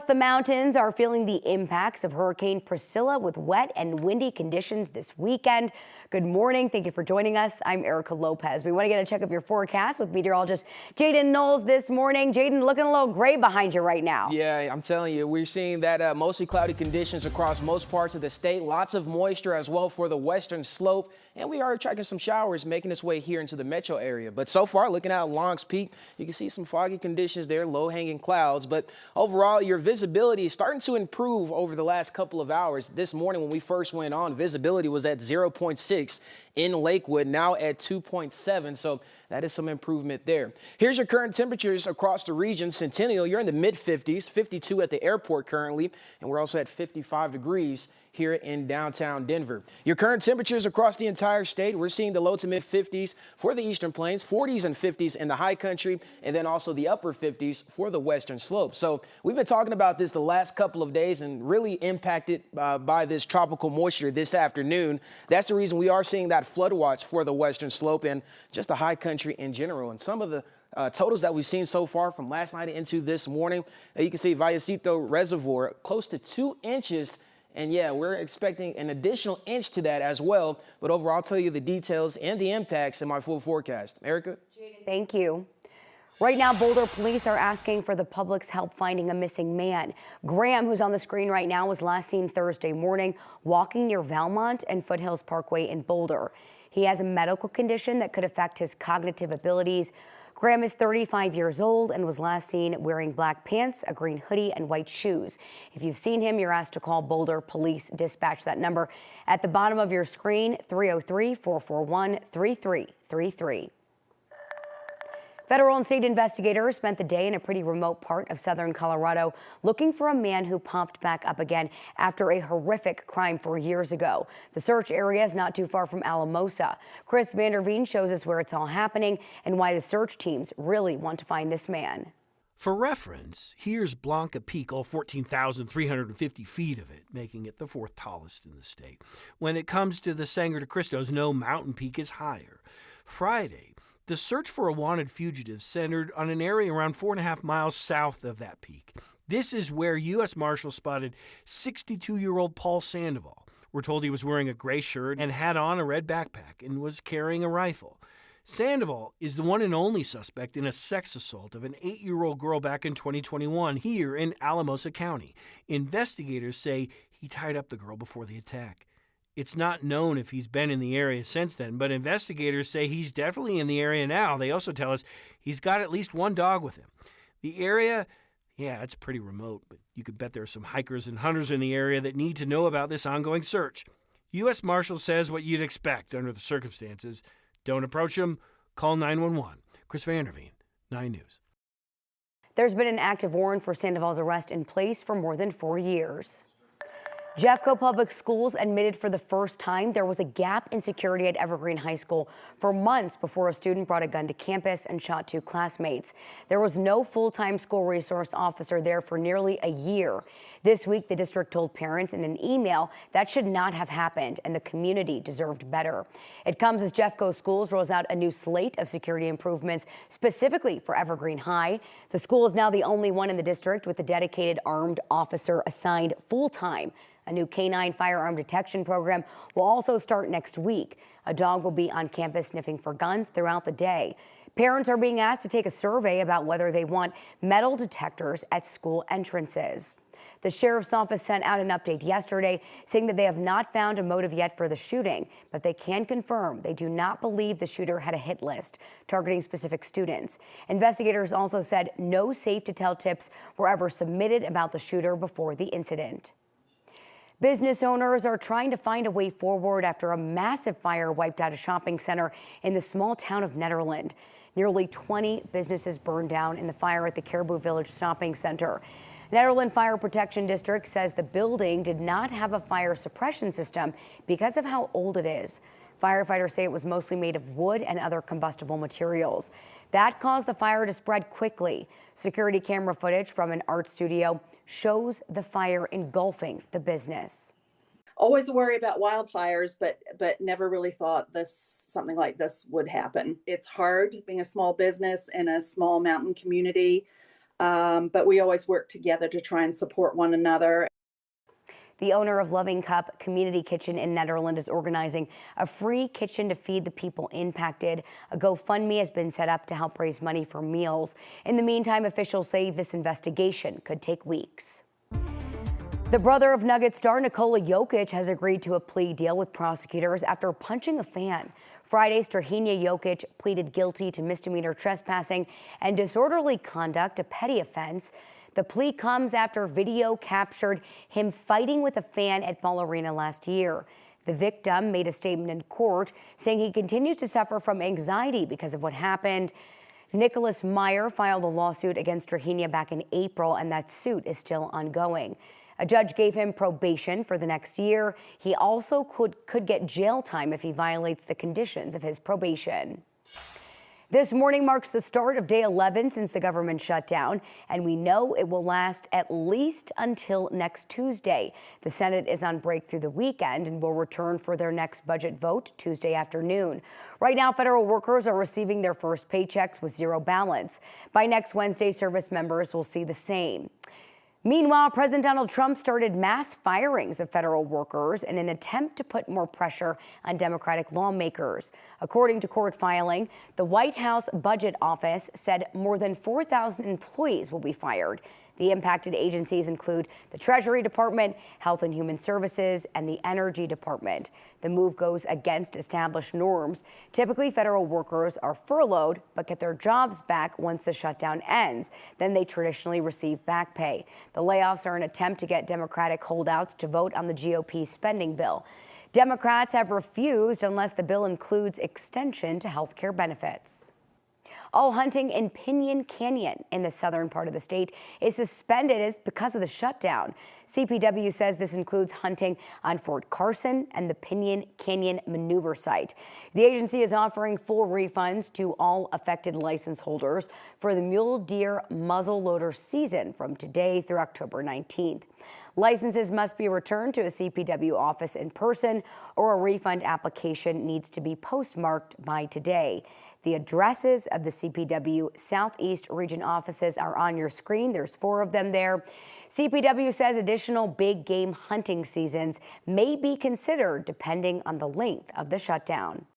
The mountains are feeling the impacts of Hurricane Priscilla with wet and windy conditions this weekend. Good morning. Thank you for joining us. I'm Erica Lopez. We want to get a check of your forecast with meteorologist Jaden Knowles this morning. Jaden, looking a little gray behind you right now. Yeah, I'm telling you, we're seeing that mostly cloudy conditions across most parts of the state. Lots of moisture as well for the western slope. And we are tracking some showers making its way here into the metro area. But so far, looking out Long's Peak, you can see some foggy conditions there, low-hanging clouds. But overall, your visibility is starting to improve over the last couple of hours. This morning, when we first went on, visibility was at 0.6 in Lakewood, now at 2.7. So that is some improvement there. Here's your current temperatures across the region. Centennial, you're in the mid-50s, 52 at the airport currently, and we're also at 55 degrees here in downtown Denver. Your current temperatures across the entire state, we're seeing the low to mid 50s for the eastern plains, 40s and 50s in the high country, and then also the upper 50s for the western slope. So we've been talking about this the last couple of days and really impacted by this tropical moisture this afternoon. That's the reason we are seeing that flood watch for the western slope and just the high country in general. And some of the totals that we've seen so far from last night into this morning, you can see Vallecito Reservoir close to 2 inches. And yeah, we're expecting an additional inch to that as well. But overall, I'll tell you the details and the impacts in my full forecast. Erica? Thank you. Right now, Boulder police are asking for the public's help finding a missing man. Graham, who's on the screen right now, was last seen Thursday morning walking near Valmont and Foothills Parkway in Boulder. He has a medical condition that could affect his cognitive abilities. Graham is 35 years old and was last seen wearing black pants, a green hoodie, and white shoes. If you've seen him, you're asked to call Boulder Police Dispatch. That number at the bottom of your screen, 303-441-3333. Federal and state investigators spent the day in a pretty remote part of southern Colorado looking for a man who popped back up again after a horrific crime 4 years ago. The search area is not too far from Alamosa. Chris Vanderveen shows us where it's all happening and why the search teams really want to find this man. For reference, here's Blanca Peak, all 14,350 feet of it, making it the fourth tallest in the state. When it comes to the Sangre de Cristos, no mountain peak is higher. Friday, the search for a wanted fugitive centered on an area around 4.5 miles south of that peak. This is where U.S. Marshals spotted 62-year-old Paul Sandoval. We're told he was wearing a gray shirt and had on a red backpack and was carrying a rifle. Sandoval is the one and only suspect in a sex assault of an 8-year-old girl back in 2021 here in Alamosa County. Investigators say he tied up the girl before the attack. It's not known if he's been in the area since then, but investigators say he's definitely in the area now. They also tell us he's got at least one dog with him. The area, yeah, it's pretty remote, but you could bet there are some hikers and hunters in the area that need to know about this ongoing search. U.S. Marshal says what you'd expect under the circumstances. Don't approach him. Call 911. Chris Vanderveen, 9 News. There's been an active warrant for Sandoval's arrest in place for more than 4 years. Jeffco Public Schools admitted for the first time there was a gap in security at Evergreen High School for months before a student brought a gun to campus and shot 2 classmates. There was no full-time school resource officer there for nearly a year. This week, the district told parents in an email that should not have happened and the community deserved better. It comes as Jeffco Schools rolls out a new slate of security improvements specifically for Evergreen High. The school is now the only one in the district with a dedicated armed officer assigned full-time. A new canine firearm detection program will also start next week. A dog will be on campus sniffing for guns throughout the day. Parents are being asked to take a survey about whether they want metal detectors at school entrances. The sheriff's office sent out an update yesterday saying that they have not found a motive yet for the shooting, but they can confirm they do not believe the shooter had a hit list targeting specific students. Investigators also said no safe-to-tell tips were ever submitted about the shooter before the incident. Business owners are trying to find a way forward after a massive fire wiped out a shopping center in the small town of Nederland. Nearly 20 businesses burned down in the fire at the Caribou Village Shopping Center. Nederland Fire Protection District says the building did not have a fire suppression system because of how old it is. Firefighters say it was mostly made of wood and other combustible materials. That caused the fire to spread quickly. Security camera footage from an art studio shows the fire engulfing the business. Always worry about wildfires, but never really thought something like this would happen. It's hard being a small business in a small mountain community. But we always work together to try and support one another. The owner of Loving Cup Community Kitchen in Nederland is organizing a free kitchen to feed the people impacted. A GoFundMe has been set up to help raise money for meals. In the meantime, officials say this investigation could take weeks. The brother of Nuggets star Nikola Jokic has agreed to a plea deal with prosecutors after punching a fan. Friday, Strahinja Jokic pleaded guilty to misdemeanor trespassing and disorderly conduct, a petty offense. The plea comes after video captured him fighting with a fan at Ball Arena last year. The victim made a statement in court saying he continues to suffer from anxiety because of what happened. Nicholas Meyer filed a lawsuit against Strahinja back in April, and that suit is still ongoing. A judge gave him probation for the next year. He also could get jail time if he violates the conditions of his probation. This morning marks the start of day 11 since the government shut down, and we know it will last at least until next Tuesday. The Senate is on break through the weekend and will return for their next budget vote Tuesday afternoon. Right now, federal workers are receiving their first paychecks with zero balance. By next Wednesday, service members will see the same. Meanwhile, President Donald Trump started mass firings of federal workers in an attempt to put more pressure on Democratic lawmakers. According to court filing, the White House Budget Office said more than 4,000 employees will be fired. The impacted agencies include the Treasury Department, Health and Human Services, and the Energy Department. The move goes against established norms. Typically, federal workers are furloughed but get their jobs back once the shutdown ends. Then they traditionally receive back pay. The layoffs are an attempt to get Democratic holdouts to vote on the GOP spending bill. Democrats have refused unless the bill includes extension to health care benefits. All hunting in Pinyon Canyon in the southern part of the state is suspended because of the shutdown. CPW says this includes hunting on Fort Carson and the Pinyon Canyon maneuver site. The agency is offering full refunds to all affected license holders for the mule deer muzzleloader season from today through October 19th. Licenses must be returned to a CPW office in person, or a refund application needs to be postmarked by today. The addresses of the CPW Southeast Region offices are on your screen. There's 4 of them there. CPW says additional big game hunting seasons may be considered depending on the length of the shutdown.